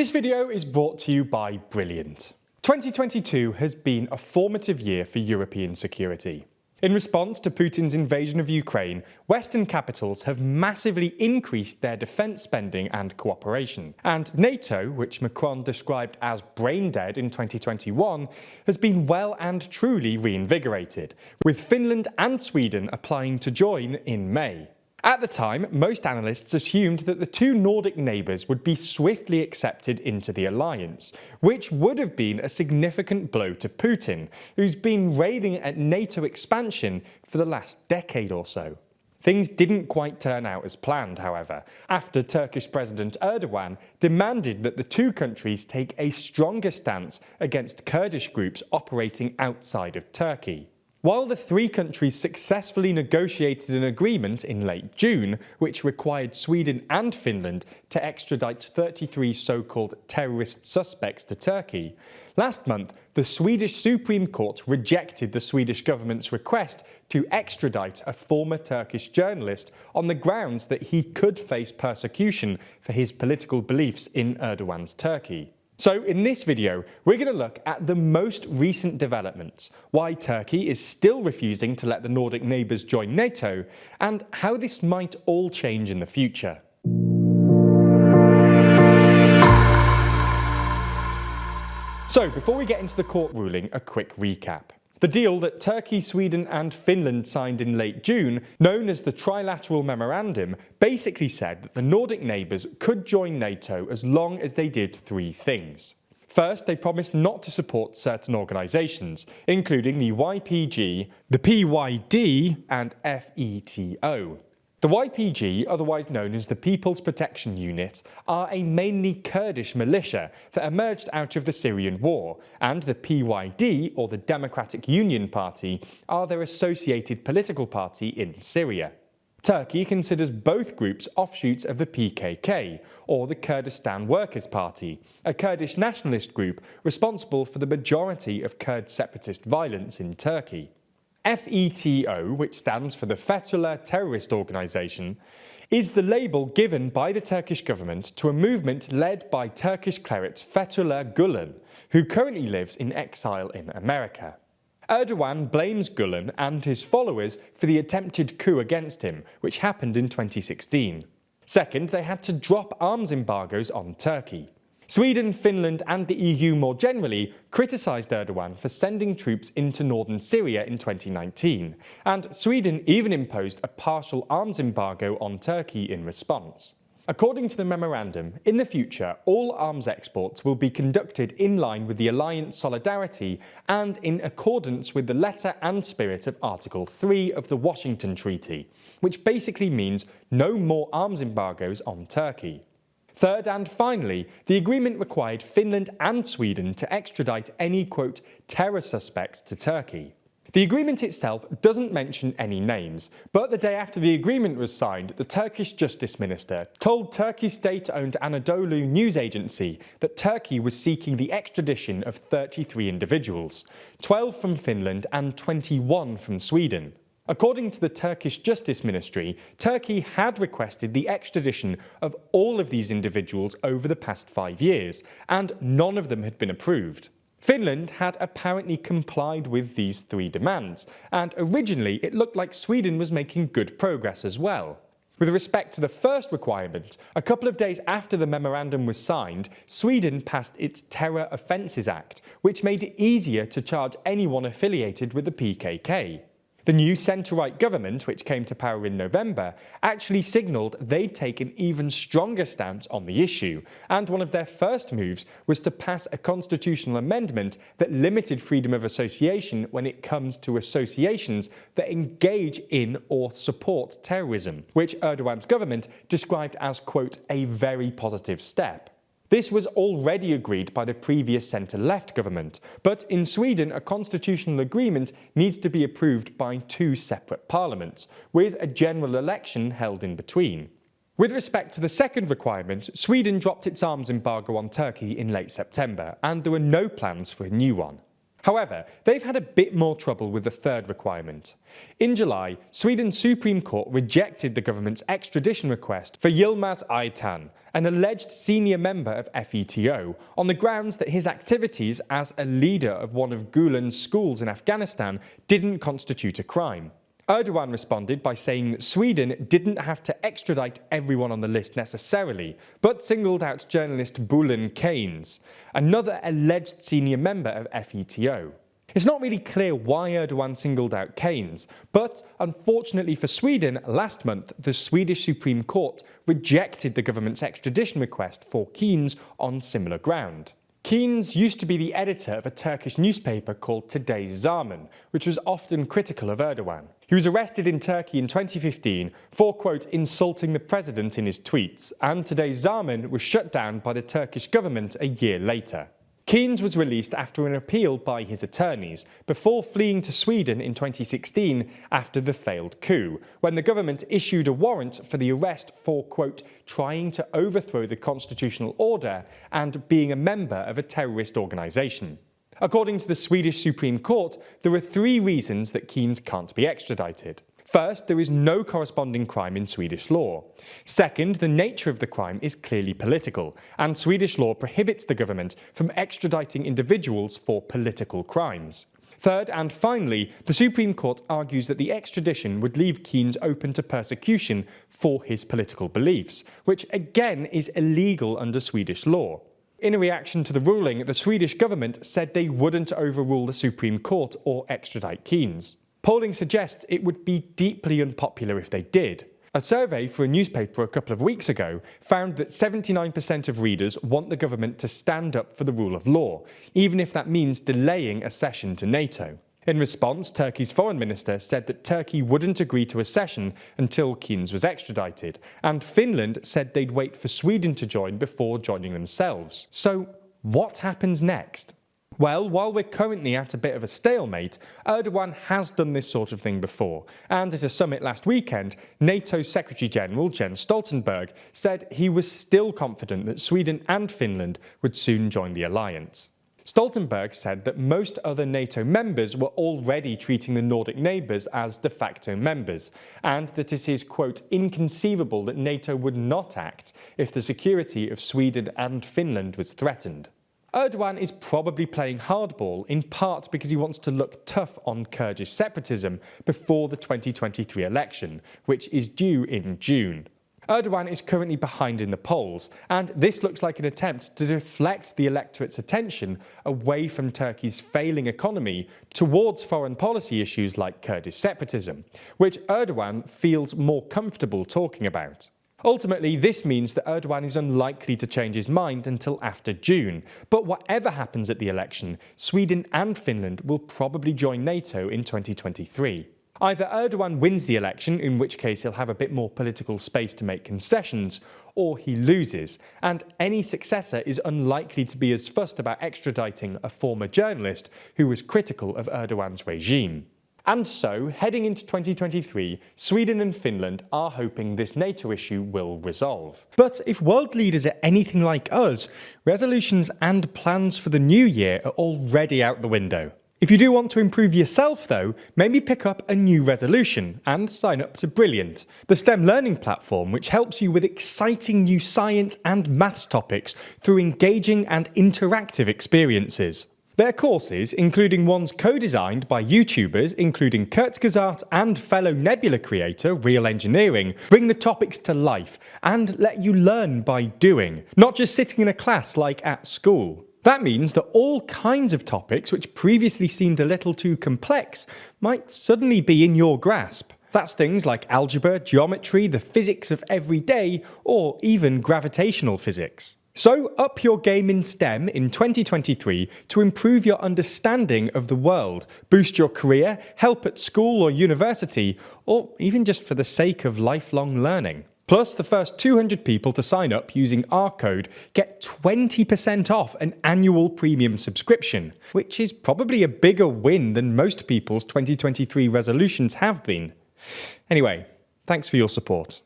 This video is brought to you by Brilliant. 2022 has been a formative year for European security. In response to Putin's invasion of Ukraine, Western capitals have massively increased their defence spending and cooperation. And NATO, which Macron described as brain dead in 2021, has been well and truly reinvigorated, with Finland and Sweden applying to join in May. At the time, most analysts assumed that the two Nordic neighbours would be swiftly accepted into the alliance, which would have been a significant blow to Putin, who's been railing at NATO expansion for the last decade or so. Things didn't quite turn out as planned, however, after Turkish President Erdogan demanded that the two countries take a stronger stance against Kurdish groups operating outside of Turkey. While the three countries successfully negotiated an agreement in late June, which required Sweden and Finland to extradite 33 so-called terrorist suspects to Turkey, last month the Swedish Supreme Court rejected the Swedish government's request to extradite a former Turkish journalist on the grounds that he could face persecution for his political beliefs in Erdogan's Turkey. So in this video, we're going to look at the most recent developments, why Turkey is still refusing to let the Nordic neighbours join NATO, and how this might all change in the future. So before we get into the court ruling, a quick recap. The deal that Turkey, Sweden and Finland signed in late June, known as the Trilateral Memorandum, basically said that the Nordic neighbours could join NATO as long as they did three things. First, they promised not to support certain organisations, including the YPG, the PYD and FETO. The YPG, otherwise known as the People's Protection Unit, are a mainly Kurdish militia that emerged out of the Syrian war, and the PYD, or the Democratic Union Party, are their associated political party in Syria. Turkey considers both groups offshoots of the PKK, or the Kurdistan Workers' Party, a Kurdish nationalist group responsible for the majority of Kurd separatist violence in Turkey. FETO, which stands for the Fethullah Terrorist Organisation, is the label given by the Turkish government to a movement led by Turkish cleric Fethullah Gulen, who currently lives in exile in America. Erdogan blames Gulen and his followers for the attempted coup against him, which happened in 2016. Second, they had to drop arms embargoes on Turkey. Sweden, Finland and the EU more generally criticised Erdogan for sending troops into northern Syria in 2019, and Sweden even imposed a partial arms embargo on Turkey in response. According to the memorandum, in the future all arms exports will be conducted in line with the alliance solidarity and in accordance with the letter and spirit of Article 3 of the Washington Treaty, which basically means no more arms embargoes on Turkey. Third and finally, the agreement required Finland and Sweden to extradite any, quote, terror suspects to Turkey. The agreement itself doesn't mention any names, but the day after the agreement was signed, the Turkish Justice Minister told Turkey's state-owned Anadolu news agency that Turkey was seeking the extradition of 33 individuals, 12 from Finland and 21 from Sweden. According to the Turkish Justice Ministry, Turkey had requested the extradition of all of these individuals over the past 5 years, and none of them had been approved. Finland had apparently complied with these three demands, and originally it looked like Sweden was making good progress as well. With respect to the first requirement, a couple of days after the memorandum was signed, Sweden passed its Terror Offences Act, which made it easier to charge anyone affiliated with the PKK. The new centre-right government, which came to power in November, actually signalled they'd take an even stronger stance on the issue, and one of their first moves was to pass a constitutional amendment that limited freedom of association when it comes to associations that engage in or support terrorism, which Erdogan's government described as, quote, a very positive step. This was already agreed by the previous centre-left government, but in Sweden a constitutional agreement needs to be approved by two separate parliaments, with a general election held in between. With respect to the second requirement, Sweden dropped its arms embargo on Turkey in late September, and there were no plans for a new one. However, they've had a bit more trouble with the third requirement. In July, Sweden's Supreme Court rejected the government's extradition request for Yilmaz Aytan, an alleged senior member of FETO, on the grounds that his activities as a leader of one of Gulen's schools in Afghanistan didn't constitute a crime. Erdogan responded by saying that Sweden didn't have to extradite everyone on the list necessarily, but singled out journalist Bullen Keynes, another alleged senior member of FETO. It's not really clear why Erdogan singled out Keynes, but unfortunately for Sweden, last month the Swedish Supreme Court rejected the government's extradition request for Keynes on similar ground. Keynes used to be the editor of a Turkish newspaper called Today's Zaman, which was often critical of Erdogan. He was arrested in Turkey in 2015 for, quote, insulting the president in his tweets, and Today's Zaman was shut down by the Turkish government a year later. Keynes was released after an appeal by his attorneys, before fleeing to Sweden in 2016 after the failed coup, when the government issued a warrant for the arrest for, quote, trying to overthrow the constitutional order and being a member of a terrorist organisation. According to the Swedish Supreme Court, there are 3 reasons that Keynes can't be extradited. First, there is no corresponding crime in Swedish law. Second, the nature of the crime is clearly political, and Swedish law prohibits the government from extraditing individuals for political crimes. Third, and finally, the Supreme Court argues that the extradition would leave Keynes open to persecution for his political beliefs, which again is illegal under Swedish law. In a reaction to the ruling, the Swedish government said they wouldn't overrule the Supreme Court or extradite Keynes. Polling suggests it would be deeply unpopular if they did. A survey for a newspaper a couple of weeks ago found that 79% of readers want the government to stand up for the rule of law, even if that means delaying accession to NATO. In response, Turkey's foreign minister said that Turkey wouldn't agree to accession until Keynes was extradited, and Finland said they'd wait for Sweden to join before joining themselves. So, what happens next? Well, while we're currently at a bit of a stalemate, Erdogan has done this sort of thing before, and at a summit last weekend, NATO's Secretary-General Jens Stoltenberg said he was still confident that Sweden and Finland would soon join the alliance. Stoltenberg said that most other NATO members were already treating the Nordic neighbours as de facto members, and that it is, quote, inconceivable that NATO would not act if the security of Sweden and Finland was threatened. Erdogan is probably playing hardball in part because he wants to look tough on Kurdish separatism before the 2023 election, which is due in June. Erdogan is currently behind in the polls, and this looks like an attempt to deflect the electorate's attention away from Turkey's failing economy towards foreign policy issues like Kurdish separatism, which Erdogan feels more comfortable talking about. Ultimately, this means that Erdogan is unlikely to change his mind until after June, but whatever happens at the election, Sweden and Finland will probably join NATO in 2023. Either Erdogan wins the election, in which case he'll have a bit more political space to make concessions, or he loses, and any successor is unlikely to be as fussed about extraditing a former journalist who was critical of Erdogan's regime. And so, heading into 2023, Sweden and Finland are hoping this NATO issue will resolve. But if world leaders are anything like us, resolutions and plans for the new year are already out the window. If you do want to improve yourself though, maybe pick up a new resolution and sign up to Brilliant, the STEM learning platform which helps you with exciting new science and maths topics through engaging and interactive experiences. Their courses, including ones co-designed by YouTubers including Kurzgesagt and fellow Nebula creator Real Engineering, bring the topics to life and let you learn by doing, not just sitting in a class like at school. That means that all kinds of topics which previously seemed a little too complex might suddenly be in your grasp. That's things like algebra, geometry, the physics of every day, or even gravitational physics. So up your game in STEM in 2023 to improve your understanding of the world, boost your career, help at school or university, or even just for the sake of lifelong learning. Plus, the first 200 people to sign up using our code get 20% off an annual premium subscription, which is probably a bigger win than most people's 2023 resolutions have been. Anyway, thanks for your support.